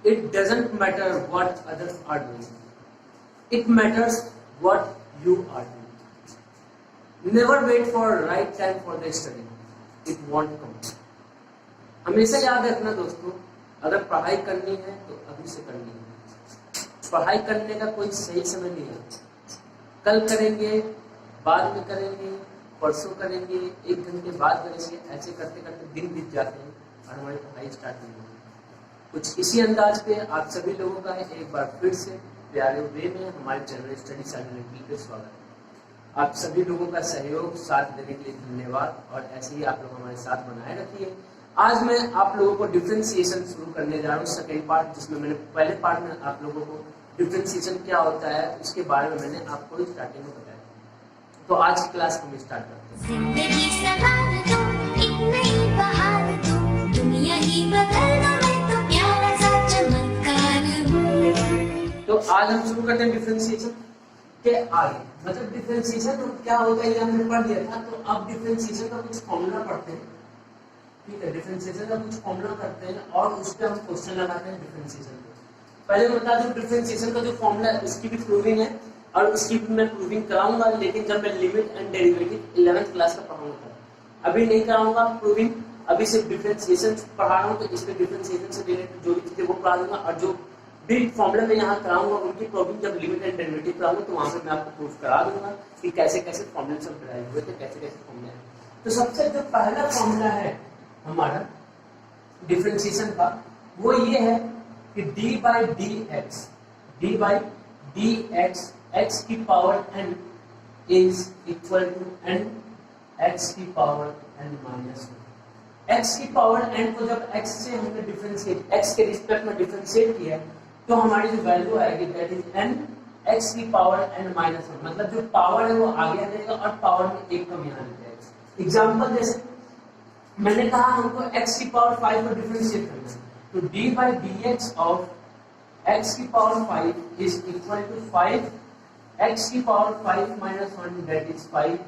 It doesn't matter what others are doing. It matters what you are doing. Never wait for right time for the study. It won't come. हमेशा याद रखना दोस्तों, अगर पढ़ाई करनी है तो अभी से करनी है। पढ़ाई करने का कोई सही समय नहीं है। कल करेंगे, बाद में करेंगे, परसों करेंगे, 1 घंटे बाद करेंगे, ऐसे करते करते दिन बीत जाते हैं और हमारी पढ़ाई स्टार्ट नहीं होती। कुछ इसी अंदाज पे आप सभी लोगों का एक बार फिर से प्यारे वे में हमारे जनरल स्टडी चैनल पे स्वागत है। आप सभी लोगों का सहयोग साथ देने के लिए धन्यवाद और ऐसे ही आप लोग हमारे साथ बनाए रखिए। आज मैं आप लोगों को डिफरेंशिएशन शुरू करने जा रहा हूँ, सेकेंड पार्ट, जिसमें मैंने पहले पार्ट में आप लोगों को डिफरेंशिएशन क्या होता है उसके बारे में मैंने आपको स्टार्टिंग में बताया। तो आज की क्लास हम स्टार्ट करते हैं। तो आज हम शुरू करते हैं डिफरेंशिएशन के आगे, मतलब डिफरेंशिएशन तो क्या होता है ये हमने पढ़ दिया था। तो अब डिफरेंशिएशन का कुछ फॉर्मूला पढ़ते हैं, ठीक है। डिफरेंशिएशन का कुछ फॉर्मूला करते हैं और उस पर हम क्वेश्चन लगाते हैं डिफरेंशिएशन पे। पहले मैं बता दूं डिफरेंशिएशन का जो फॉर्मूला है उसकी भी प्रूविंग है और उसकी भी मैं प्रूविंग कराऊंगा, लेकिन जब मैं limit and derivative 11th class का पढ़ाऊंगा, अभी नहीं कराऊंगा प्रूविंग। अभी सिर्फ डिफरेंशिएशन पढ़ा रहा हूँ, तो इसमें डिफरेंशिएशन से रिलेटेड जो भी चीजें वो पढ़ा दूंगा और जो भी फॉर्मूला में यहाँ कराऊंगा उनकी प्रूविंग जब लिमिट एंड डेरिवेटिव कराऊंगा तो वहां पे मैं आपको प्रूफ करा दूंगा कि कैसे कैसे फॉर्मूले सब डिराइव हुए थे, कैसे कैसे फॉर्मूले हैं। तो सबसे जो पहला फॉर्मूला है हमारा डिफरेंशिएशन का वो ये है कि D by D X X की power n is equal to n X की पावर n माइनस 1। एक्स की पावर n को जब x से हमने डिफरेंशिएट, x के रिस्पेक्ट में डिफरेंशिएट किया तो हमारी जो वैल्यू आएगी दैट इज n x की पावर n माइनस 1। मतलब जो पावर है वो आगे आ जाएगा और पावर में एक कम यहाँ लिख जाएगा। एग्जाम्पल जैसे मैंने कहा हमको x की पावर 5 को डिफरेंशिएट करना है, तो d by D x of x की power 5 is equal to 5 x की power 5 minus 1 that is 5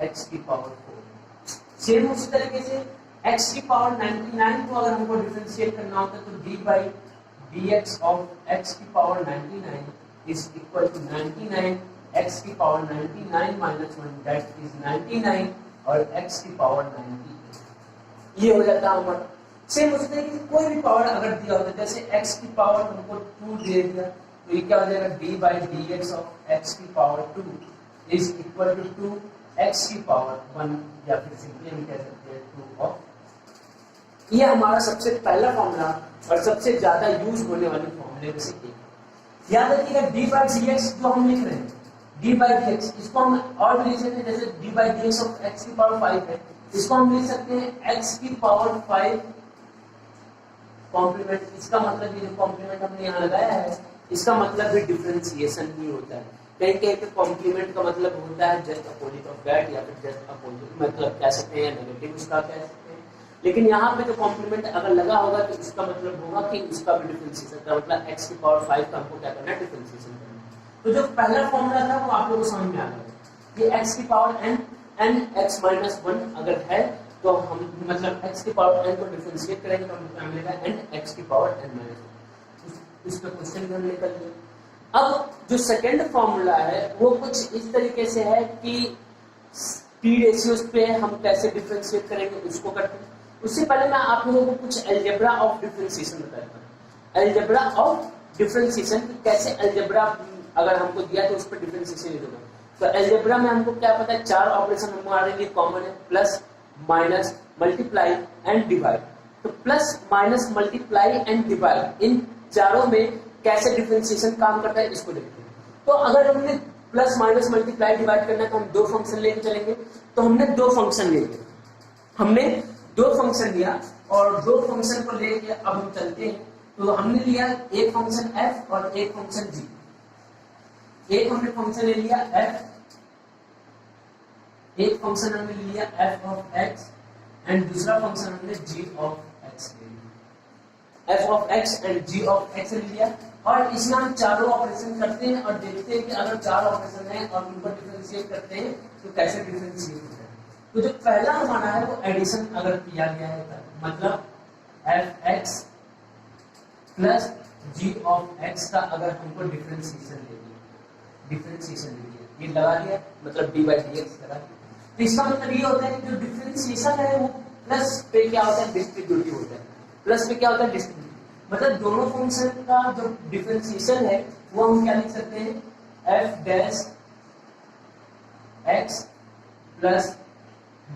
x की पावर 4। सेम उसी तरीके से x की पावर 99 को अगर हमको डिफरेंशिएट करना होता तो d by D x of x की power 99 is equal to 99 x की पावर 99 माइनस 1 दैट इज 99 और x की पावर 98। ये हो जाता है हमारा। सेम उसी तरीके से कोई भी पावर अगर दिया होता है, जैसे x की पावर हमको 2 दे दिया तो ये क्या हो जाएगा d by D x of x की power 2 is equal to 2 x की पावर 1 या फिर सिंपली हम कह सकते हैं 2 ऑफ। ये हमारा सबसे पहला फॉर्मूला और सबसे ज्यादा यूज होने वाले फॉर्मूले में से एक। याद रखिएगा डी बाई डी एक्स जो हम लिख रहे हैं डी बाई डी एक्स, इसको हम और भी लिख सकते हैं, जैसे D by D x of x की पावर 5 है, इसको हम लिख सकते हैं x की पावर 5 कॉम्प्लीमेंट। इसका मतलब ये जो कॉम्प्लीमेंट हमने यहाँ लगाया है इसका मतलब भी डिफरेंशिएशन ही होता है। कहीं कहीं पे कॉम्प्लीमेंट का मतलब होता है जस्ट अपोजिट ऑफ दैट या फिर जस्ट अपोजिट, मतलब कह सकते हैं नेगेटिव उसका कह सकते हैं। लेकिन यहाँ पे जो कॉम्प्लीमेंट अगर लगा होगा तो इसका मतलब होगा कि उसका भी डिफरेंशिएशन का मतलब x की पावर 5 का हमको क्या करना है, डिफरेंशिएशन करना है। तो जो पहला फॉर्मूला था वो आप लोगों को समझ में आ गया कि x की पावर n x माइनस 1 अगर है तो हम मतलब x की पावर n को डिफरेंशिएट करेंगे तो हमको मिलेगा n x की पावर n माइनस 1। इसका क्वेश्चन भी हमने कर लिया। अब जो सेकंड फॉर्मूला है वो कुछ इस तरीके से है कि p रेशियोज पे हम कैसे डिफरेंशिएट करेंगे उसको करते हैं। उससे पहले मैं आप लोगों को कुछ अलजेब्रा ऑफ डिफरेंशिएशन बताता हूँ। अलजेब्रा ऑफ डिफरेंशिएशन कैसे, अलजेब्रा अगर हमको दिया तो उस पर डिफरेंशिएशन लिखोगे। तो अलजेब्रा में हमको क्या पता है, 4 ऑपरेशन हमारे लिए कॉमन है, plus minus multiply and divide. तो plus minus multiply and divide इन चारों में कैसे डिफरेंशिएशन काम करता है इसको देखते हैं। तो अगर हमने प्लस माइनस मल्टीप्लाई डिवाइड करना है तो हम 2 फंक्शन लेके चलेंगे। तो हमने 2 फंक्शन ले लिए, हमने 2 फंक्शन लिया और 2 फंक्शन को लेके अब हम चलते हैं। तो हमने लिया एक फंक्शन f और एक फंक्शन g। एक हमने फंक्शन ले लिया f, एक फंक्शन हमने लिया f ऑफ x एंड दूसरा फंक्शन हमने g ऑफ x ले लिया। f of x and g of x ले लिया और इसमें हम चारों ऑपरेशन करते हैं और देखते हैं कि अगर 4 ऑपरेशन है और उनको डिफरेंशिएट करते हैं तो कैसे डिफरेंशिएट होता है। तो जो पहला हमारा है वो एडिशन अगर किया गया है मतलब f(x) plus g of x का अगर हमको डिफरेंशिएशन लेंगे, ये लगा दिया मतलब d बाई डी एक्स लगा दिया। तो इसका मतलब ये होता है कि जो डिफरेंशिएशन है वो प्लस पे क्या होता है, डिस्ट्रीब्यूटिव होता है। प्लस पे क्या होता है, डिस्ट्रीब्यूटिव। मतलब दोनों फंक्शन का जो डिफरेंशिएशन है वो हम क्या लिख सकते हैं, f dash x plus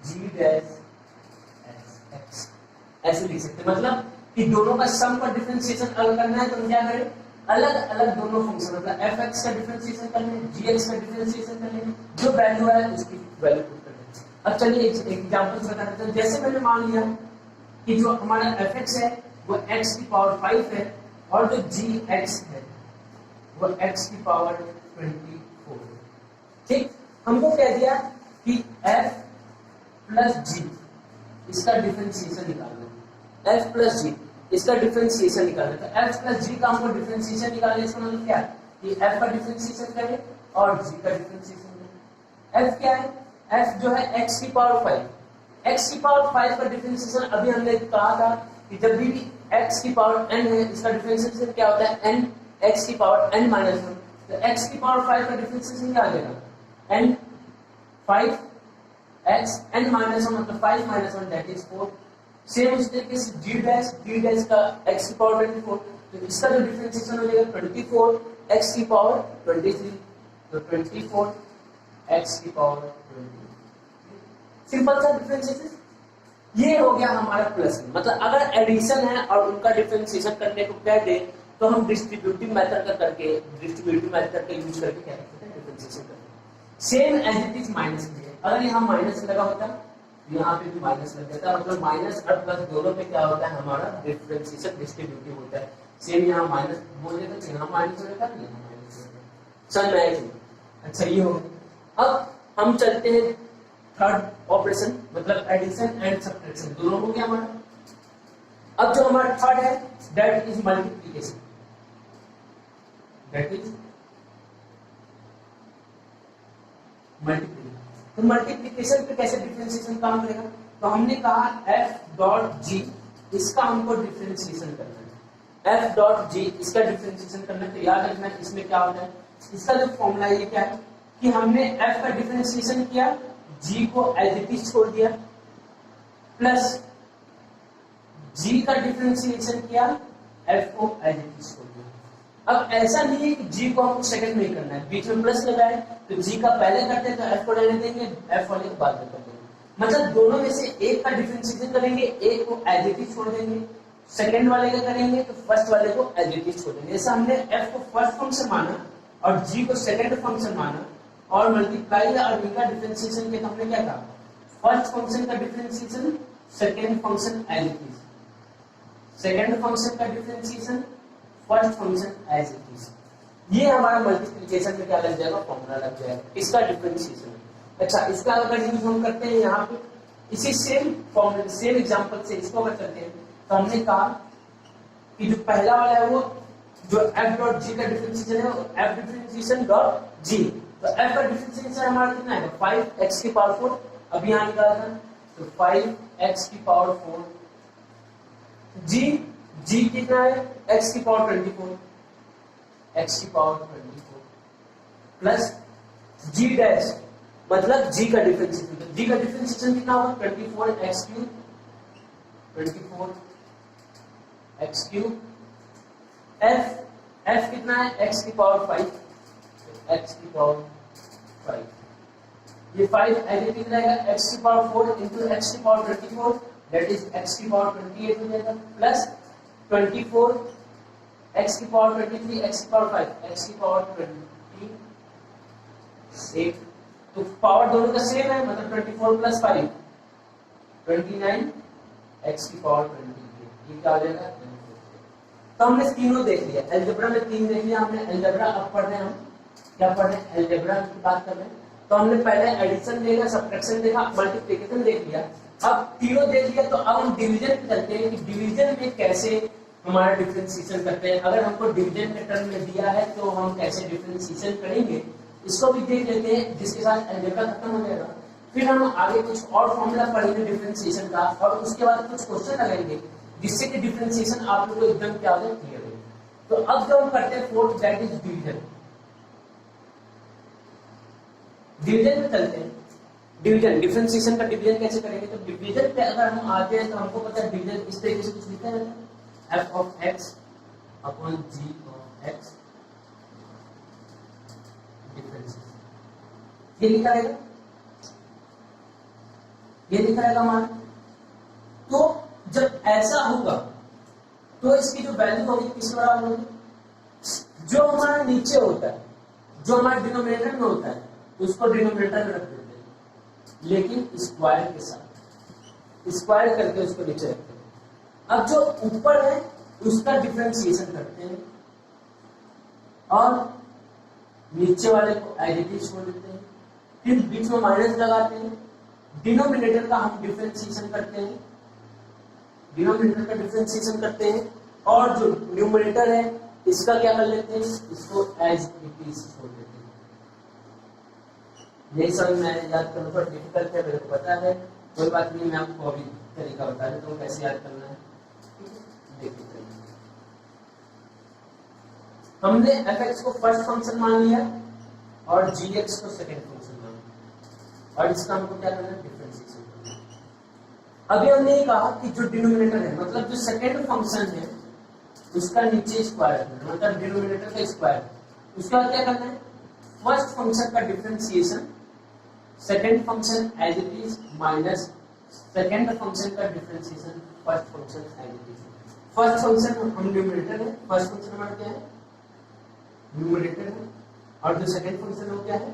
g dash x ऐसे लिख सकते हैं। मतलब कि दोनों का सम का डिफरेंशिएशन अलग करना है तो हम क्या करें, अलग अलग दोनों फंक्शन मतलब fx का डिफरेंशिएशन कर लें, gx का डिफरेंशिएशन कर लें, जो वैल्यू है उसकी वैल्यू पुट कर लें। अब चलिए एक एग्जांपल बता देते हैं। जैसे मैंने मान लिया कि जो हमारा fx है वो x की पावर 5 है और जो gx है वो x की पावर 24 है। ठीक, हमको कह दिया कि f प्लस g इसका डिफरेंशिएशन निकालना है, f प्लस g इसका डिफरेंशिएशन निकालना है। तो f प्लस g का हमको डिफरेंशिएशन निकालना है। इसका मतलब क्या है कि f का डिफरेंशिएशन करें और g का डिफरेंशिएशन करें। f क्या है, f जो है x की पावर 5, x की पावर 5 का डिफरेंशिएशन अभी हमने कहा था कि जब भी x की पावर n है इसका डिफरेंशिएशन क्या होता है, n x की पावर n माइनस 1। तो x की पावर 5 का डिफरेंशिएशन क्या आ जाएगा, n 5 x n माइनस 1 मतलब 5 माइनस 1 दैट इज 4। सेम उस तरीके से g डैश का x की पावर 24, तो इसका जो डिफरेंशिएशन हो जाएगा 24 x की पावर 23, तो 24 x की पावर 23। सिंपल सा डिफरेंशिएशन ये हो गया हमारा प्लस में। मतलब अगर एडिशन है और उनका डिफरेंशिएशन करने को कह दे तो हम डिस्ट्रीब्यूटिव मेथड का करके यूज करके क्या करते हैं, डिफरेंशिएशन करते हैं। Same as it is minus में, अगर यहाँ माइनस लगा होता यहाँ पे भी माइनस लग जाता, मतलब माइनस और प्लस दोनों पे क्या होता है, हमारा डिफरेंशिएशन डिस्ट्रीब्यूटिव होता है। सेम यहाँ माइनस बोलेगा तो यहाँ माइनस होगा, यहाँ माइनस होगा। चल मैं अच्छा ये हो। अब हम चलते हैं थर्ड ऑपरेशन मतलब एडिशन एंड सब्ट्रैक्शन, दोनों हो गया हमारा। अब जो हमारा थर्ड है that is multiplication, that is multiplication. तो मल्टीप्लिकेशन पे कैसे डिफरेंशिएशन काम करेगा, तो हमने कहा f डॉट g इसका हमको डिफरेंशिएशन करना है, f डॉट g इसका डिफरेंशिएशन करना है। तो याद रखना इसमें क्या होता है, इसका जो फॉर्मूला ये क्या है कि हमने f का डिफरेंशिएशन किया, g को एज इट इज छोड़ दिया, प्लस g का डिफरेंशिएशन किया, f को एज इट इज छोड़ दिया। अब ऐसा नहीं है कि g को हमको सेकंड में करना है, बीच में प्लस लगा है तो g का पहले करते हैं तो f को रहने देंगे, f वाले को बाद में कर देंगे। मतलब दोनों में से एक का डिफरेंशिएशन करेंगे, एक को एज इट इज छोड़ देंगे, सेकंड वाले का करेंगे तो फर्स्ट वाले को एज इट इज छोड़ देंगे। जैसे हमने f को फर्स्ट फंक्शन माना और g को सेकंड फंक्शन माना और मल्टीप्लाई और इनका डिफरेंशिएशन किया, तो हमने क्या कहा, फर्स्ट फंक्शन का differentiation second function as it is, second function का differentiation first function as it is. ये हमारा मल्टीप्लिकेशन में क्या लग जाएगा, फॉर्मूला लग जाएगा इसका डिफरेंशिएशन। अच्छा, इसका अगर यूज हम करते हैं यहाँ पे इसी सेम फॉर्मूला सेम एग्जांपल से इसको अगर करते हैं तो हमने कहा कि जो पहला वाला है वो जो f डॉट g का डिफरेंशिएशन है वो f डिफरेंशिएशन डॉट g, तो f का डिफरेंशिएशन हमारा कितना है 5x की पावर 4, अभी यहाँ निकाला था तो 5x की पावर 4, g कितना है x की पावर 24, x की पावर 24 प्लस g डैश मतलब g का डिफरेंशिएशन, तो g का डिफरेंशिएशन कितना होगा 24x cube, 24x cube, f कितना है x की पावर 5, x की पावर 5, ये 5 एज इट इज रहेगा, x की पावर 4 into x की पावर 24 दैट इज x की पावर 28 हो जाएगा, प्लस 24 x की पावर 23, x की पावर 5, x की पावर 28, तो पावर दोनों का सेम है मतलब 24 प्लस 5 29, x की पावर 28, ये क्या हो जाएगा। तो हमने तीनों देख लिया, अलजेब्रा में 3 देख लिया हमने। अलजेब्रा अब पढ़ रहे हैं हम क्या पढ़ रहे हैं, अलजेब्रा की बात कर रहे हैं। तो हमने पहले एडिशन देखा, सब्ट्रैक्शन देखा, मल्टीप्लिकेशन देख लिया, अब तीनों देख लिया। तो अब हम डिवीजन पे चलते हैं कि डिवीजन में कैसे हमारा डिफरेंशिएशन करते हैं। अगर हमको डिवीजन के टर्म में दिया है तो हम कैसे डिफरेंशिएशन करेंगे इसको भी देख लेते हैं, जिसके साथ अलजेब्रा खत्म हो जाएगा। फिर हम आगे कुछ और फॉर्मूला पढ़ेंगे डिफरेंशिएशन का और उसके बाद कुछ क्वेश्चन लगाएंगे जिससे कि डिफरेंशिएशन आप लोगों को एकदम क्या हो जाए, क्लियर हो। तो अब जो हम करते हैं fourth, that is division. Division में चलते हैं। डिवीजन, डिफरेंशिएशन का डिवीजन कैसे करेंगे? तो डिवीजन पे अगर हम आते हैं तो हमको पता है डिवीजन इस तरीके से कुछ लिखा है, f of x upon g of x differentiation, ये लिखा रहेगा, ये लिखा रहेगा हमारा। तो जब ऐसा होगा तो इसकी जो वैल्यू होगी किस बराबर होगी? जो हमारा नीचे होता है, जो हमारे डिनोमिनेटर में होता है, उसको डिनोमिनेटर में रख देते हैं, लेकिन स्क्वायर के साथ स्क्वायर करके उसको नीचे रखते हैं। अब जो ऊपर है उसका डिफरेंशिएशन करते हैं और नीचे वाले को एज इट इज छोड़ देते हैं, फिर बीच में माइनस लगाते हैं। डिनोमिनेटर का हम डिफरेंशिएशन करते हैं, डिनोमिनेटर का डिफरेंशिएशन करते हैं और जो न्यूमरेटर है इसका क्या कर लेते हैं, इसको एज इट इज छोड़ देते हैं। यही समझ में याद करना थोड़ा डिफिकल्ट है, मेरे को पता है, कोई बात नहीं, मैं आपको अभी तरीका बता देता हूँ कैसे याद करना है। देखिए हमने fx को फर्स्ट फंक्शन मान लिया और gx को सेकंड फंक्शन मान लिया और इसका हमको क्या करना है, डिफरेंशिएशन करना है। अभी हमने ये कहा कि जो डिनोमिनेटर है, मतलब जो सेकंड फंक्शन है उसका नीचे स्क्वायर करना है, मतलब डिनोमिनेटर का स्क्वायर। उसके बाद क्या करना है, फर्स्ट फंक्शन का differentiation, second function as it is minus second function का differentiation first function as it is. First function हम न्यूमरेटर है, फर्स्ट फंक्शन हमारा क्या है, न्यूमरेटर है, और जो सेकंड फंक्शन है वो क्या है,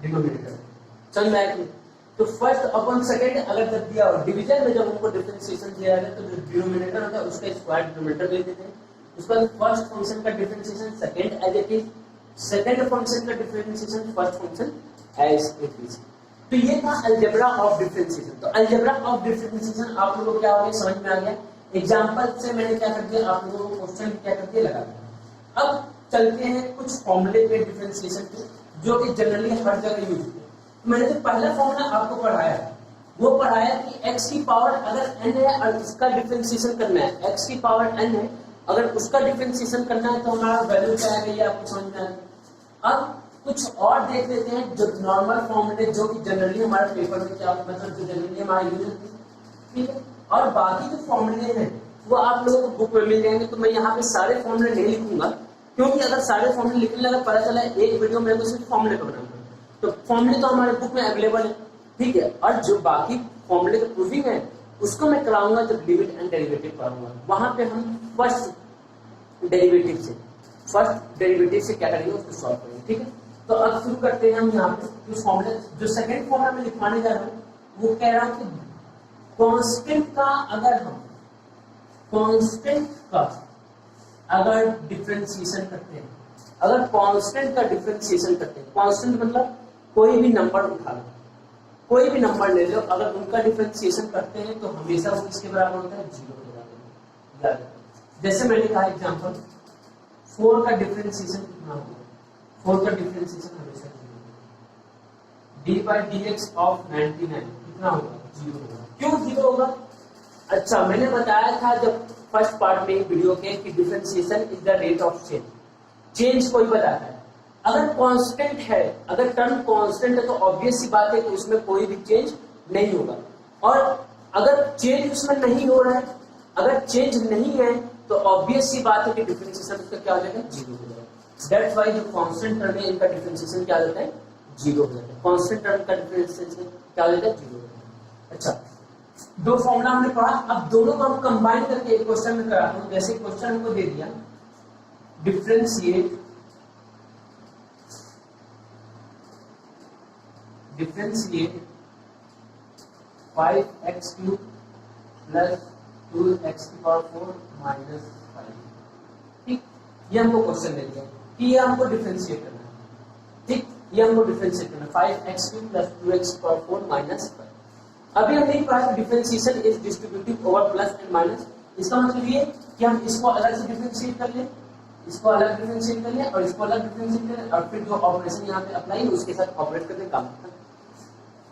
डिनोमिनेटर। चल मैं तो फर्स्ट अपॉन सेकंड अगर जब दिया हो डिवीजन में, जब हमको डिफरेंशिएशन दिया है तो जो डिनोमिनेटर होता है उसका स्क्वायर डिनोमिनेटर ले देते हैं। उसके बाद फर्स्ट फंक्शन का differentiation second as it is, second function का differentiation first function as it is. तो ये था अलजेब्रा ऑफ डिफरेंशिएशन। तो अलजेब्रा ऑफ डिफरेंशिएशन आप लोगों को क्या हो गया, समझ में आ गया। एग्जांपल से मैंने क्या कर दिया, आप लोगों को क्वेश्चन क्या कर दिया, लगा दिया। अब चलते हैं कुछ फॉर्मूले पे डिफरेंशिएशन के, जो कि जनरली हर जगह यूज होते हैं। मैंने जो पहला फॉर्मूला आपको पढ़ाया वो पढ़ाया कि x की पावर अगर n है और इसका डिफरेंशिएशन करना है, x की पावर n है, अगर उसका डिफरेंशिएशन करना है तो हमारा वैल्यू क्या है, ये आपको समझ में आएगा। अब कुछ और देख लेते हैं जो नॉर्मल फॉर्मूले, जो कि जनरली हमारे पेपर में क्या, मतलब जो जनरली हमारा यूज होती है, ठीक है। और बाकी जो फॉर्मूले हैं वो आप लोगों को बुक में मिल जाएंगे, तो मैं यहाँ पे सारे फॉर्मूले नहीं लिखूंगा, क्योंकि अगर सारे फॉर्मूले लिखने लगा पता चला एक वीडियो में तो सिर्फ फॉर्मूले का बनाऊंगा। तो फॉर्मूले तो हमारे बुक में अवेलेबल है, ठीक है। और जो बाकी फॉर्मूले का प्रूफिंग है उसको मैं कराऊंगा जब लिमिट एंड डेरिवेटिव पढ़ूंगा, वहां पे हम फर्स्ट डेरिवेटिव से क्या करेंगे, उसको सॉल्व करेंगे, ठीक है। तो अब शुरू करते हैं हम यहाँ पे जो फॉर्मूला, जो सेकंड फॉर्मूला में लिखवाने जा रहा हूँ वो कह रहा हूँ कि कांस्टेंट का अगर डिफरेंशिएशन करते हैं, अगर कांस्टेंट का डिफरेंशिएशन करते हैं, कांस्टेंट मतलब कोई भी नंबर उठा लो, कोई भी नंबर ले लो, अगर उनका डिफरेंशिएशन करते हैं तो हमेशा वो किसके बराबर होता है, 0 के बराबर। याद रखो, जैसे मैंने कहा एग्जांपल 4 का डिफरेंशिएशन कितना होगा, 4 का डिफरेंशिएशन हमेशा 0 होगा। D by D x of 99 कितना होगा, 0 होगा। क्यों 0 होगा? अच्छा, मैंने बताया था जब फर्स्ट पार्ट में वीडियो के कि differentiation is the rate of change कोई बताता है। अगर कांस्टेंट है, अगर टर्म कांस्टेंट है तो ऑब्वियस सी बात है कि उसमें कोई भी चेंज नहीं होगा, और अगर चेंज उसमें नहीं हो रहा है, अगर चेंज नहीं है तो ऑब्वियस सी बात है कि डिफरेंशिएशन उसका क्या हो जाएगा, 0 हो जाएगा। दैट्स व्हाई जो कांस्टेंट टर्म है इनका डिफरेंशिएशन क्या हो जाता है, 0 हो जाता है। कांस्टेंट टर्म का डिफरेंशिएशन क्या हो जाता है, 0 हो जाता है। अच्छा, दो फॉर्मूला हमने पढ़ा, अब दोनों को हम कंबाइन करके एक क्वेश्चन में कराते हैं। जैसे क्वेश्चन हमको दे दिया, differentiate 5x³ plus 2x⁴ minus 5, ठीक। ये हमको क्वेश्चन दे दिया कि ये हमको डिफरेंशिएट करना है, ठीक। ये हमको डिफरेंशिएट करना है 5x³ प्लस 2x⁴ माइनस 5। अभी हमने पढ़ा differentiation is distributive over plus and minus. इसका मतलब ये कि हम इसको अलग से डिफरेंशिएट कर लें, इसको अलग डिफरेंशिएट कर लें और इसको अलग डिफरेंशिएट करें, और फिर जो ऑपरेशन यहाँ पे अप्लाई है उसके साथ ऑपरेट करने का काम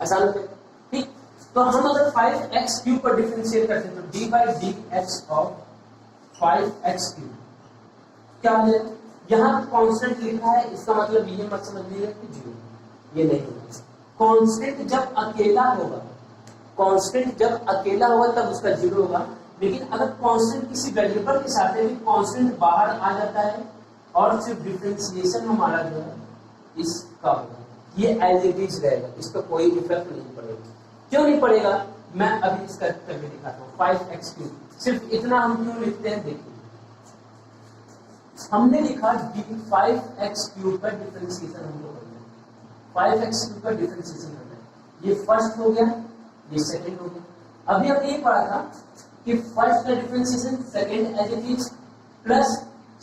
आसान होता है, ठीक। तो हम अगर 5x क्यूब पर डिफरेंशिएट करते हैं तो d by D x of 5x cube क्या है, यहाँ कांस्टेंट लिखा है, इसका मतलब ये मत समझिए कि जीरो, ये नहीं होगा। कांस्टेंट जब अकेला होगा, कांस्टेंट जब अकेला होगा तब उसका जीरो होगा, लेकिन अगर कांस्टेंट किसी वेरिएबल के साथ है, कांस्टेंट बाहर आ जाता है और सिर्फ डिफरेंशिएशन हमारा जो है इसका होगा, ये एज इट इज रहेगा, इसका कोई इफेक्ट नहीं पड़ेगा। क्यों नहीं पड़ेगा, मैं अभी इसका करके दिखाता हूँ। 5x क्यूब, सिर्फ इतना हम क्यों लिखते हैं देखिए, हमने लिखा 5x क्यूब का डिफरेंशिएशन हमको करना है, 5x क्यूब का डिफरेंशिएशन करना है। ये फर्स्ट हो गया, ये सेकंड हो गया। अभी हमने ये पढ़ा था कि फर्स्ट का differentiation second as it is plus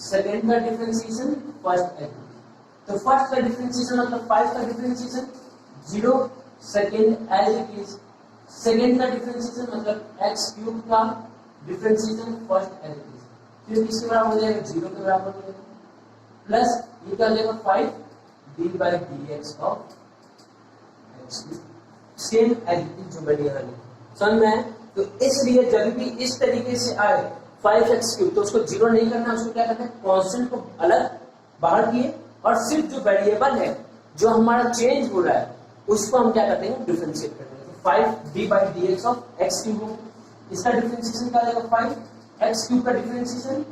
second का differentiation first as it is. तो फर्स्ट का डिफरेंशिएशन मतलब 5 का differentiation 0, second as it is, second का डिफरेंशिएशन मतलब x क्यूब का differentiation first as it is, फिर किसके बराबर हो जाएगा, 0 के बराबर हो जाएगा, प्लस ये क्या हो जाएगा 5 d by D x of x cube, same as it is जो मैंने यहाँ लिखा। समझ में है? तो इसलिए जब भी इस तरीके से आए 5x क्यूब तो उसको 0 नहीं करना, उसको क्या करना है, कांस्टेंट को अलग बाहर किए और सिर्फ जो वेरिएबल है जो हमारा चेंज हो रहा है उसको हम क्या करते हैं, डिफरेंशिएट करते हैं। तो 5 d by D x of x cube हो, इसका डिफरेंशिएशन क्या आएगा 5 एक्स क्यूब का डिफरेंशिएशन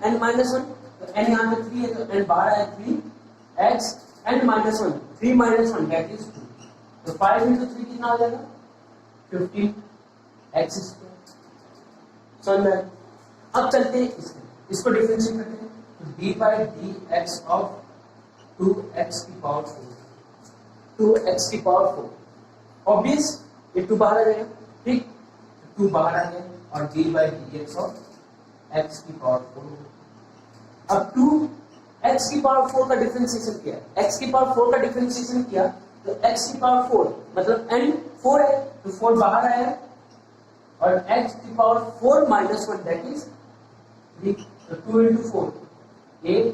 n माइनस 1, तो n यहाँ पे 3 है तो n बाहर आया 3 x n minus 1, 3 minus 1 that is 2, तो 5 into 3 कितना हो जाएगा 15 x स्क्वायर। समझ में? अब चलते हैं इसको डिफरेंशिएट करते हैं, तो d by D x of 2x की पावर 4, 2x की पावर 4, ऑब्वियस ये 2 बाहर आ जाएगा, ठीक, 2 बाहर आ गया और D by D x of x की पावर 4। अब 2x की पावर 4 का डिफरेंशिएशन किया, x की पावर 4 का डिफरेंशिएशन किया तो x की पावर 4 मतलब n 4 है तो 4 बाहर आया और x की पावर 4 माइनस 1 दैट इज 3, तो 2 into 4 8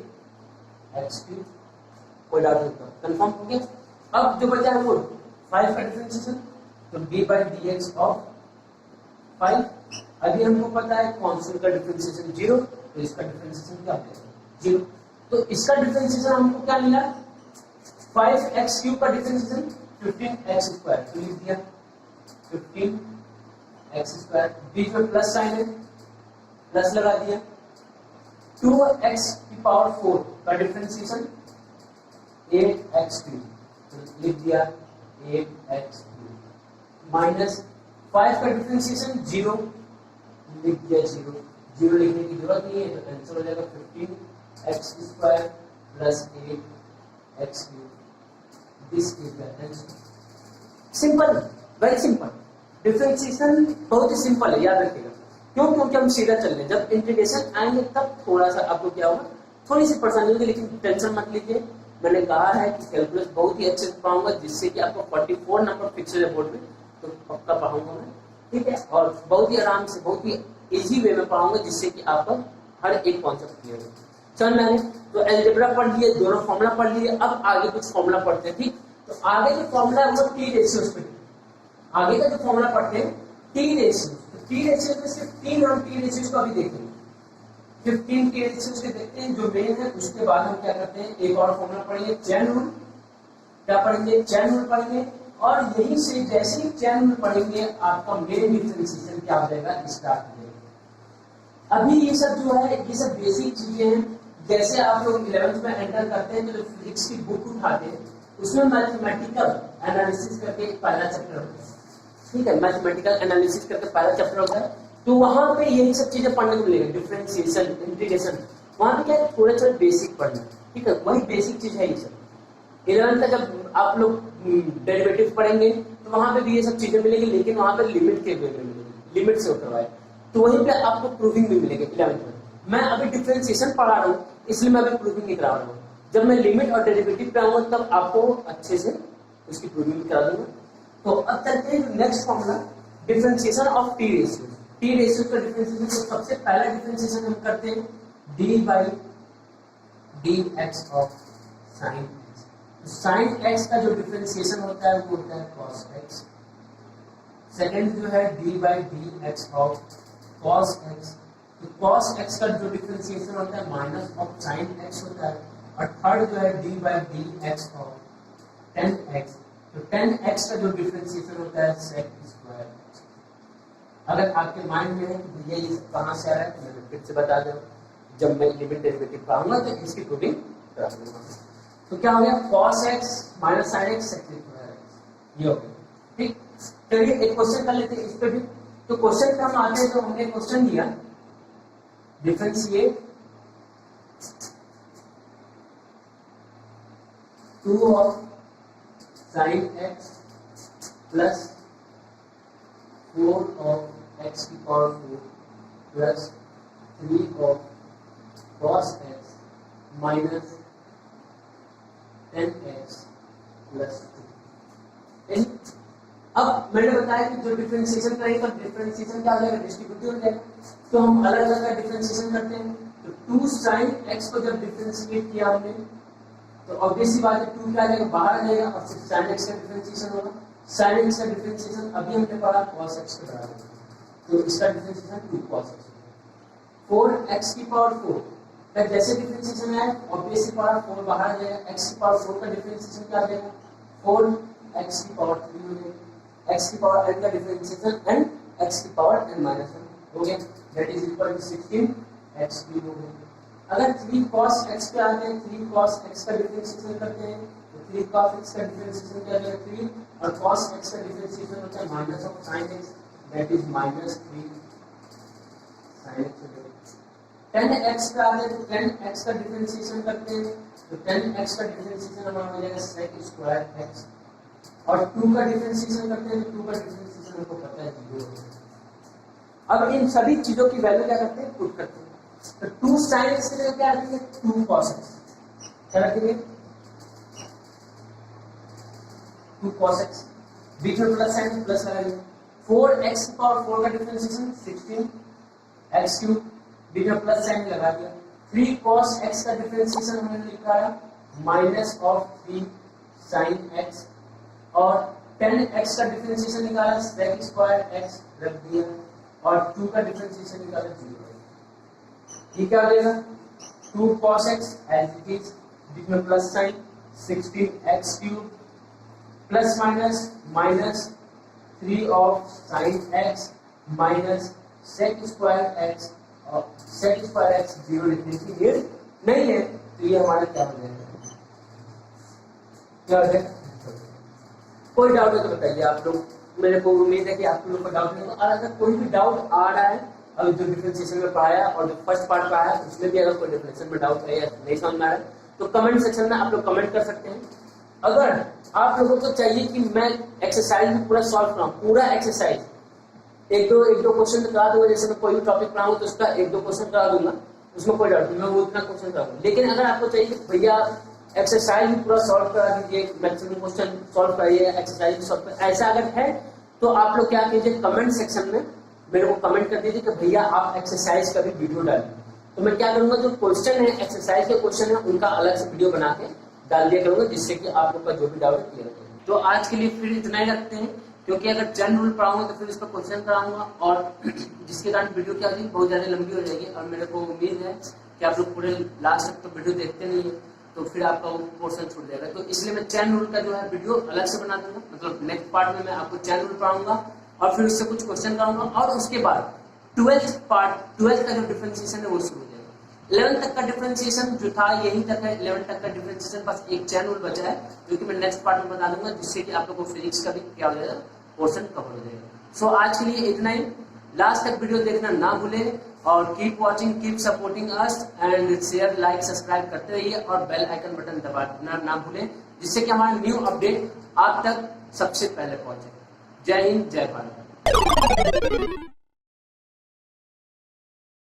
x क्यूब, कोई डाउट नहीं, कंफर्म हो गया। अब जो बचा है वो 5 का डिफरेंशिएशन, तो d by D x of 5, अभी हमको पता है कांस्टेंट का डिफरेंशिएशन 0, तो इसका डिफरेंशिएशन क्या हो जाएगा 0, तो इसका डिफरेंशिएशन हमको क्या मिला 5x क्यूब का डिफरेंशिएशन 15x स्क्वायर, तो लिख दिया 15x स्क्वायर, बीच में प्लस साइन है प्लस लगा दिया, 2x की पावर 4 का डिफरेंशिएशन 8x क्यूब, तो लिख दिया 8x क्यूब माइनस 5 का डिफरेंशिएशन 0, लिख दिया 0, 0 लिखने की जरूरत नहीं है तो आंसर हो जाएगा 15x square plus 8x cube, this is the answer. Simple, very simple, differentiation बहुत ही सिंपल है, याद रखिएगा। क्यों? क्योंकि हम सीधा चल रहे हैं, जब इंटीग्रेशन आएंगे तब थोड़ा सा आपको क्या होगा, थोड़ी सी परेशानी होगी, लेकिन टेंशन मत लीजिए। मैंने कहा है कि कैलकुलस बहुत ही अच्छे से पढ़ाऊंगा जिससे कि आपको 44 नंबर फिक्स है बोर्ड में, तो पक्का पढ़ाऊंगा मैं, ठीक है, और बहुत ही आराम से बहुत ही इजी वे में पढ़ाऊंगा जिससे कि आपका हर एक कॉन्सेप्ट क्लियर हो। चल मैंने तो अलजेब्रा पढ़ लिए, दोनों फॉर्मूला पढ़ लिए, अब आगे कुछ फॉर्मूला पढ़ते हैं, ठीक। तो आगे जो फॉर्मूला है वो टी रेशियोज पे, आगे का जो फॉर्मूला पढ़ते हैं टी रेशियो, तो टी रेशियो में सिर्फ 3 हम टी रेशियोज को अभी देखेंगे, 15 टी रेशियोज के देखते हैं जो मेन है, उसके बाद हम क्या करते हैं एक और फॉर्मूला पढ़ेंगे चैन रूल, क्या पढ़ेंगे चैन रूल पढ़ेंगे, और यहीं से जैसे ही चैन रूल पढ़ेंगे आपका मेन डिफरेंशिएशन क्या हो जाएगा, स्टार्ट हो जाएगा। अभी ये सब जो है ये सब बेसिक चीजें हैं, जैसे आप लोग 11th में एंटर करते हैं तो फिजिक्स की बुक उठाते हैं उसमें मैथमेटिकल एनालिसिस करके पहला चैप्टर होता है, ठीक है, मैथमेटिकल एनालिसिस करके पहला चैप्टर होता है, तो वहां पे यही सब चीजें पढ़ने को मिलेगा, डिफरेंशिएशन, इंटीग्रेशन, वहां पे क्या है थोड़ा सा बेसिक पढ़ना, ठीक है, वही बेसिक चीज है ये सब। 11th का जब आप लोग डेरिवेटिव पढ़ेंगे तो वहां पे भी ये सब चीजें मिलेगी, लेकिन वहां पे लिमिट के वे में मिलेगी, लिमिट से होता है, तो वहीं पे आपको प्रूविंग भी मिलेगी 11th में। मैं अभी डिफरेंशिएशन पढ़ा रहा हूँ इसलिए मैं अभी प्रूविंग नहीं करा रहा हूँ, जब मैं लिमिट और डेरिवेटिव पे आऊंगा तब आपको अच्छे से उसकी प्रूविंग करा दूंगा। तो अब चलते हैं next formula, differentiation of T ratio. T ratio का डिफरेंशिएशन, तो सबसे पहला डिफरेंशिएशन हम करते हैं D by D x of sine x. Sine x का जो डिफरेंशिएशन होता है वो होता है कॉस एक्स, सेकेंड जो है D by D x of cos x, तो कॉस एक्स का जो डिफरेंशिएशन होता है माइनस ऑफ साइन एक्स होता है। और थर्ड जो है D by D x of ten x, तो टेन एक्स का जो डिफरेंशिएशन होता है सेक स्क्वायर। अगर आपके माइंड में है कि भैया ये कहाँ से आ रहा है तो मैं फिर से बता दूं, जब मैं लिमिट डेरिवेटिव पाऊंगा तो इसकी प्रूविंग करा दूंगा। तो क्या हो गया, cos x minus sin x sec square x, ये हो गया। ठीक, चलिए एक क्वेश्चन कर लेते हैं इस पे भी। तो क्वेश्चन पे हम आते हैं, तो हमने क्वेश्चन दिया differentiate 2 of sin x plus 4 of x की power 4 plus 3 of cos x minus 10x plus 2। अब मैंने बताया कि जो डिफरेंशिएशन करेंगे तो डिफरेंशिएशन क्या हो जाएगा, डिस्ट्रीब्यूटिव हो जाएगा। तो हम अलग अलग का डिफरेंशिएशन करते हैं। तो 2 sin x को जब डिफरेंशिएट किया हमने तो ऑब्वियसली बात है 2 क्या आ जाएगा, बाहर आ जाएगा और सिर्फ sin x का डिफरेंशिएशन होगा। sin x का डिफरेंशिएशन अभी हमने पढ़ा cos x के बराबर, तो इसका डिफरेंशिएशन 2 cos x। 4x की पावर 4 तब जैसे डिफरेंशिएशन है ऑब्वियसली पावर 4 बाहर आ जाएगा। x की पावर 4 का डिफरेंशिएशन क्या आ जाएगा, 4x की पावर 3 हो जाएगा। x की पावर n का डिफरेंशिएशन n, x की पावर n माइनस 1 हो गया, that is equal to 16x cube हो गया। अगर 3 cos x पे आते हैं, 3 cos x का डिफरेंशिएशन करते हैं तो 3 cos x का डिफरेंशिएशन क्या हो जाएगा 3, और cos x का डिफरेंशिएशन होता है minus of sin x, that is minus 3 sin x हो जाएगा। 10x पे आते हैं तो 10x का डिफरेंशिएशन करते हैं तो 10x का डिफरेंशिएशन हमारा हो जाएगा sec स्क्वायर x, और 2 का डिफरेंशिएशन करते हैं तो 2 का डिफरेंशिएशन हमको पता है 0। अब इन सभी चीजों की वैल्यू क्या करते हैं, पुट करते हैं। तो 2 sin x के लिए क्या रखेंगे, 2 cos x, क्या रखेंगे 2 cos x, बीच में प्लस साइन प्लस लगाएंगे। 4x की पावर 4 का डिफरेंशिएशन 16x क्यूब, बीच में प्लस साइन लगा दिया। 3 cos x का डिफरेंशिएशन हमने लिखा है माइनस ऑफ 3 sin x, और 10x का डिफरेंशिएशन निकाला sec स्क्वायर x रख दिया, और 2 का डिफरेंशिएशन निकाला 0। ये क्या हो जाएगा 2 cos x as it is, बीच में plus sine 16x cube plus minus minus 3 of sin x minus sec square x, और sec स्क्वायर x 0 लिखने की नीड नहीं है। तो ये हमारा क्या हो जाएगा, क्या हो जाएगा। कोई डाउट है तो बताइए आप लोग, मेरे को उम्मीद है कि आप लोगों को डाउट नहीं होगा। और अगर कोई भी डाउट आ रहा है, अगर जो डिफरेंशिएशन में पढ़ाया और जो फर्स्ट पार्ट पढ़ाया उसमें भी अगर कोई डिफरेंशिएशन में डाउट है या नहीं समझ में आ रहा है तो कमेंट सेक्शन में आप लोग कमेंट कर सकते हैं। अगर आप लोगों को चाहिए कि मैं एक्सरसाइज में पूरा सॉल्व कराऊं, पूरा एक्सरसाइज एक दो क्वेश्चन तो करा दूंगा, जैसे मैं कोई भी टॉपिक पढ़ाऊं तो उसका 1-2 क्वेश्चन करा दूंगा, उसमें कोई डाउट नहीं, मैं वो इतना क्वेश्चन करा दूंगा। लेकिन अगर आपको चाहिए कि भैया एक्सरसाइज भी पूरा सॉल्व करा दीजिए, मैक्सिमम क्वेश्चन सॉल्व कराइए, एक्सरसाइज भी सॉल्व, ऐसा अगर है तो आप लोग क्या कीजिए, कमेंट सेक्शन में मेरे को कमेंट कर दीजिए कि भैया आप एक्सरसाइज का भी वीडियो डालिए। तो मैं क्या करूंगा, जो क्वेश्चन है एक्सरसाइज के क्वेश्चन है उनका अलग से वीडियो बना के डाल दिया करूंगा, जिससे कि आप लोग का जो भी डाउट क्लियर हो। तो आज के लिए फिर इतना ही रखते हैं, क्योंकि अगर चैन रूल पढ़ाऊंगा तो फिर इसका क्वेश्चन कराऊंगा, और जिसके कारण वीडियो क्या होगी बहुत ज्यादा लंबी हो जाएगी। और मेरे को उम्मीद है कि आप लोग पूरे लास्ट तक तो वीडियो देखते नहीं है, तो फिर आपका वो पोर्शन छूट जाएगा। तो इसलिए मैं चैन रूल का जो है वीडियो अलग से बना दूंगा, मतलब नेक्स्ट पार्ट में मैं आपको चैन रूल पढ़ाऊंगा और फिर उससे कुछ क्वेश्चन कराऊंगा, और उसके बाद 12th का जो डिफरेंशिएशन है वो शुरू हो जाएगा। 11th तक का डिफरेंशिएशन जो था यही तक है, 11th तक का डिफरेंशिएशन बस एक चैन रूल बचा है, जो कि मैं नेक्स्ट पार्ट में बता दूंगा, जिससे कि आप लोगों को फिजिक्स का भी क्या हो जाएगा, पोर्शन कवर हो जाएगा। सो आज के लिए इतना ही, लास्ट तक वीडियो देखना ना भूलें, और keep watching, keep supporting us, and share like subscribe करते रहिए, और बेल आइकन बटन दबाना ना भूलें, जिससे कि हमारा न्यू अपडेट आप तक सबसे पहले पहुंचे। जय हिंद, जय भारत।